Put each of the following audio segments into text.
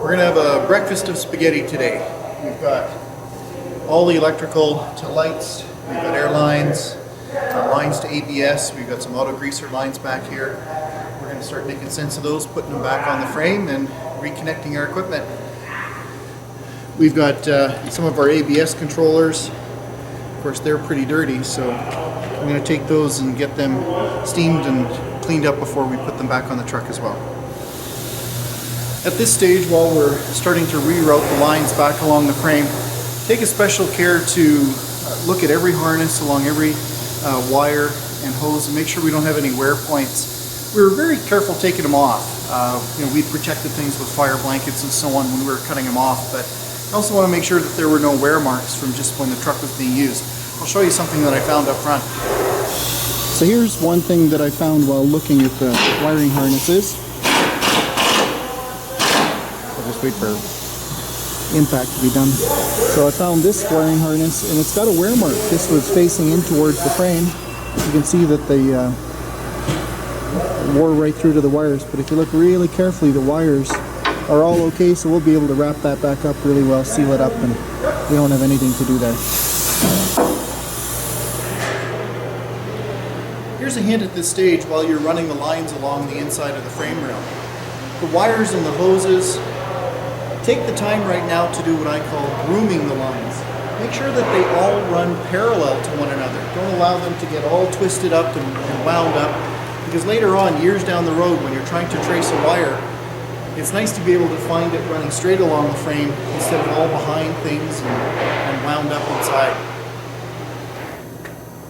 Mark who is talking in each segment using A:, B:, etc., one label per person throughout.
A: We're going to have a breakfast of spaghetti today. We've got all the electrical to lights, we've got Airlines, lines to ABS, we've got some auto greaser lines back here. We're going to start making sense of those, putting them back on the frame and reconnecting our equipment. We've got some of our ABS controllers. Of course, they're pretty dirty, so I'm going to take those and get them steamed and cleaned up before we put them back on the truck as well. At this stage, while we're starting to reroute the lines back along the frame, take a special care to look at every harness along every wire and hose and make sure we don't have any wear points. We were very careful taking them off. We protected things with fire blankets and so on when we were cutting them off, but I also want to make sure that there were no wear marks from just when the truck was being used. I'll show you something that I found up front. So here's one thing that I found while looking at the wiring harnesses. I'll just wait for impact to be done. So I found this wiring harness and it's got a wear mark. This was facing in towards the frame. You can see that they wore right through to the wires, but if you look really carefully, the wires are all okay, so we'll be able to wrap that back up really well, seal it up, and we don't have anything to do there. Here's a hint at this stage while you're running the lines along the inside of the frame rail. The wires and the hoses, take the time right now to do what I call grooming the lines. Make sure that they all run parallel to one another. Don't allow them to get all twisted up and wound up, because later on, years down the road, when you're trying to trace a wire, it's nice to be able to find it running straight along the frame instead of all behind things and wound up inside.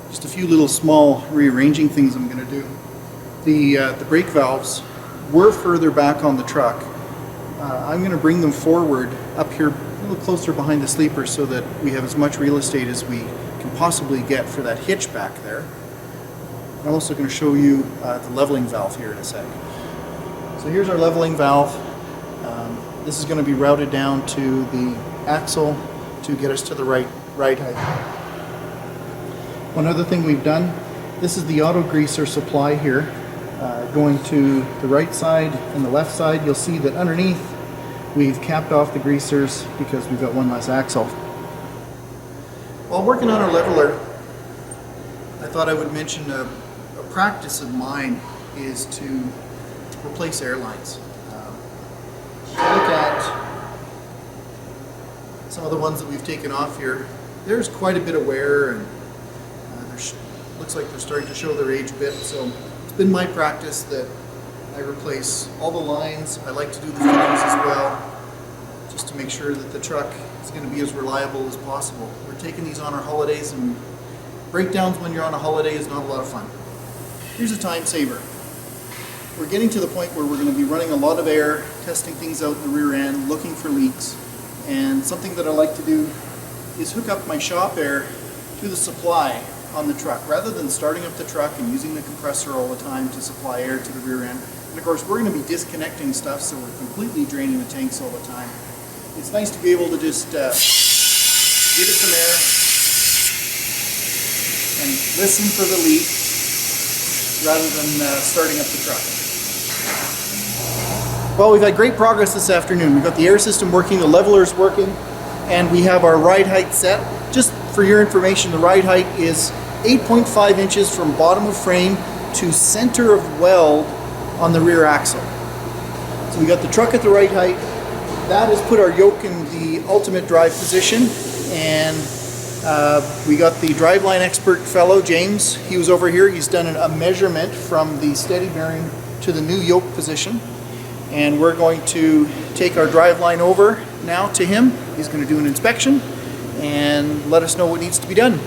A: Just a few little small rearranging things I'm going to do. The brake valves were further back on the truck. I'm going to bring them forward up here a little closer behind the sleeper so that we have as much real estate as we can possibly get for that hitch back there. I'm also going to show you the leveling valve here in a sec. So here's our leveling valve. This is going to be routed down to the axle to get us to the right height. One other thing we've done, this is the auto greaser supply here. Going to the right side and the left side, you'll see that underneath we've capped off the greasers because we've got one less axle. While working on our leveler, I thought I would mention a practice of mine is to replace Airlines. Look at some of the ones that we've taken off here. There's quite a bit of wear, and looks like they're starting to show their age a bit. So it's been my practice that I replace all the lines. I like to do the fittings as well, just to make sure that the truck is going to be as reliable as possible. We're taking these on our holidays, and breakdowns when you're on a holiday is not a lot of fun. Here's a time saver. We're getting to the point where we're going to be running a lot of air, testing things out in the rear end, looking for leaks. And something that I like to do is hook up my shop air to the supply on the truck, rather than starting up the truck and using the compressor all the time to supply air to the rear end. And of course, we're going to be disconnecting stuff, so we're completely draining the tanks all the time. It's nice to be able to just give it some air and listen for the leak, rather than starting up the truck. Well, we've had great progress this afternoon. We've got the air system working, the leveler's working, and we have our ride height set. Just for your information, the ride height is 8.5 inches from bottom of frame to center of weld on the rear axle. So we got the truck at the right height. That has put our yoke in the ultimate drive position, and we got the driveline expert fellow, James. He was over here. He's done a measurement from the steady bearing to the new yoke position. And we're going to take our driveline over now to him. He's going to do an inspection and let us know what needs to be done.